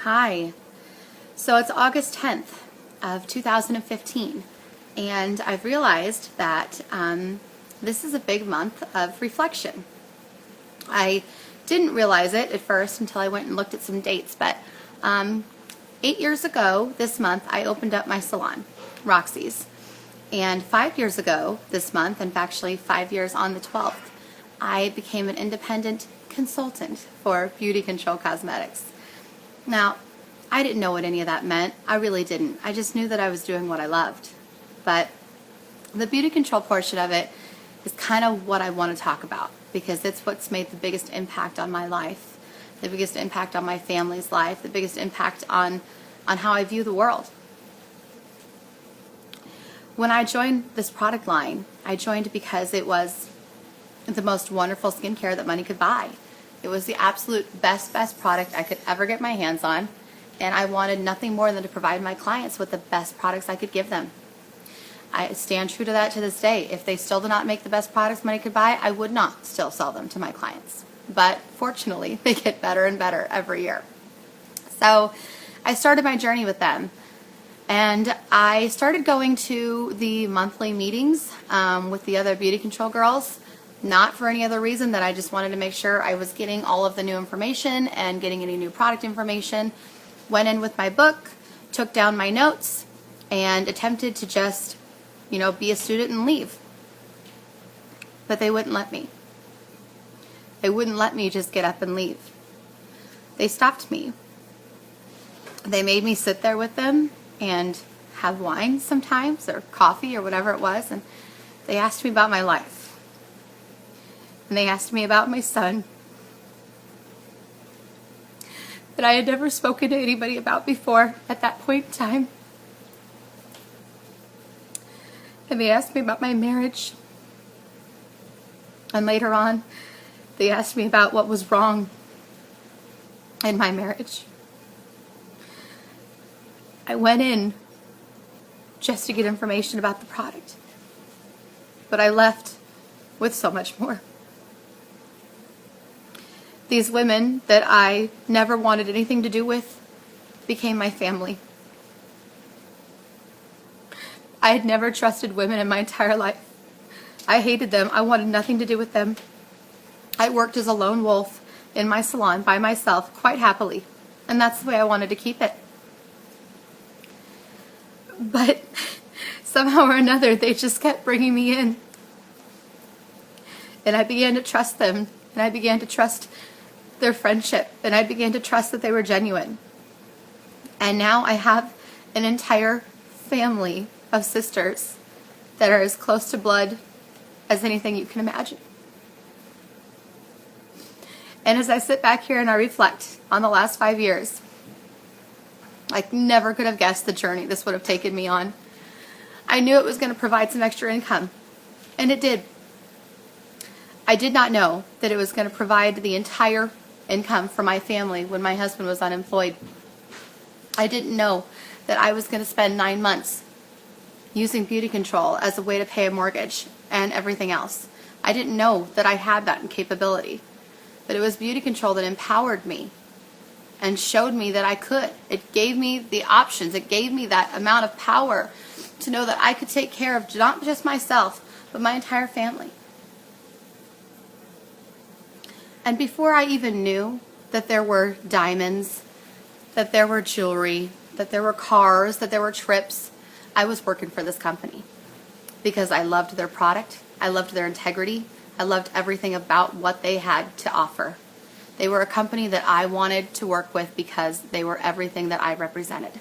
Hi. So it's August 10th of 2015, and I've realized that this is a big month of reflection. I didn't realize it at first until I went and looked at some dates, but 8 years ago this month I opened up my salon, Roxy's. And 5 years ago this month, and actually 5 years on the 12th, I became an independent consultant for Beauty Control Cosmetics. Now, I didn't know what any of that meant. I really didn't. I just knew that I was doing what I loved. But the beauty control portion of it is kind of what I want to talk about, because it's what's made the biggest impact on my life, the biggest impact on my family's life, the biggest impact on how I view the world. When I joined this product line, I joined because it was the most wonderful skincare that money could buy. It was the absolute best product I could ever get my hands on, and I wanted nothing more than to provide my clients with the best products I could give them. I stand true to that to this day. If they still do not make the best products money could buy, I would not still sell them to my clients. But fortunately, they get better and better every year. So I started my journey with them, and I started going to the monthly meetings with the other beauty control girls. Not for any other reason that I just wanted to make sure I was getting all of the new information and getting any new product information. Went in with my book, took down my notes, and attempted to just, be a student and leave. But they wouldn't let me. They wouldn't let me just get up and leave. They stopped me. They made me sit there with them and have wine sometimes, or coffee, or whatever it was, and they asked me about my life. And they asked me about my son that I had never spoken to anybody about before at that point in time. And they asked me about my marriage. And later on, they asked me about what was wrong in my marriage. I went in just to get information about the product, but I left with so much more. These women that I never wanted anything to do with became my family. I had never trusted women in my entire life. I hated them. I wanted nothing to do with them. I worked as a lone wolf in my salon by myself quite happily, and that's the way I wanted to keep it. But somehow or another, they just kept bringing me in. And I began to trust them, and I began to trust their friendship, and I began to trust that they were genuine. And now I have an entire family of sisters that are as close to blood as anything you can imagine. And as I sit back here and I reflect on the last 5 years, I never could have guessed the journey this would have taken me on. I knew it was going to provide some extra income, and it did. I did not know that it was going to provide the entire income for my family when my husband was unemployed. I didn't know that I was going to spend 9 months using beauty control as a way to pay a mortgage and everything else. I didn't know that I had that capability. But it was beauty control that empowered me and showed me that I could. It gave me the options. It gave me that amount of power to know that I could take care of not just myself, but my entire family. And before I even knew that there were diamonds, that there were jewelry, that there were cars, that there were trips, I was working for this company because I loved their product, I loved their integrity, I loved everything about what they had to offer. They were a company that I wanted to work with because they were everything that I represented.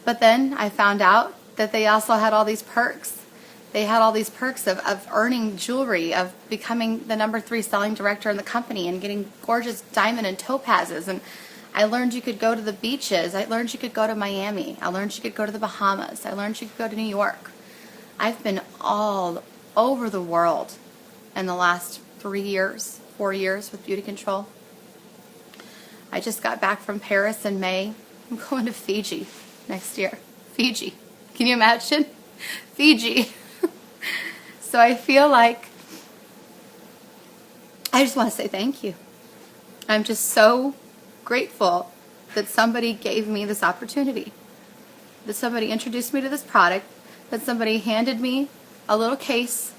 But then I found out that they also had all these perks. They had all these perks of earning jewelry, of becoming the number 3 selling director in the company and getting gorgeous diamond and topazes. And I learned you could go to the beaches. I learned you could go to Miami. I learned you could go to the Bahamas. I learned you could go to New York. I've been all over the world in the last 4 years with beauty control. I just got back from Paris in May. I'm going to Fiji next year. Fiji. Can you imagine? Fiji. So I feel like I just want to say thank you. I'm just so grateful that somebody gave me this opportunity, that somebody introduced me to this product, that somebody handed me a little case,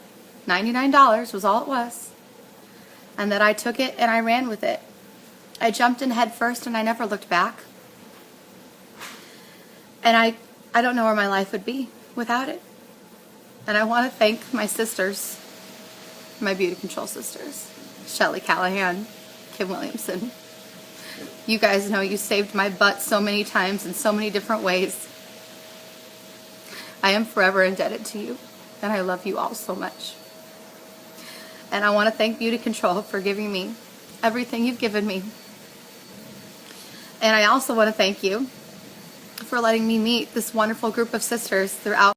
$99 was all it was, and that I took it and I ran with it. I jumped in head first and I never looked back. And I don't know where my life would be without it. And I want to thank my sisters, my beauty control sisters, Shelly Callahan, Kim Williamson. You guys know you saved my butt so many times in so many different ways. I am forever indebted to you, and I love you all so much. And I want to thank Beauty Control for giving me everything you've given me. And I also want to thank you for letting me meet this wonderful group of sisters throughout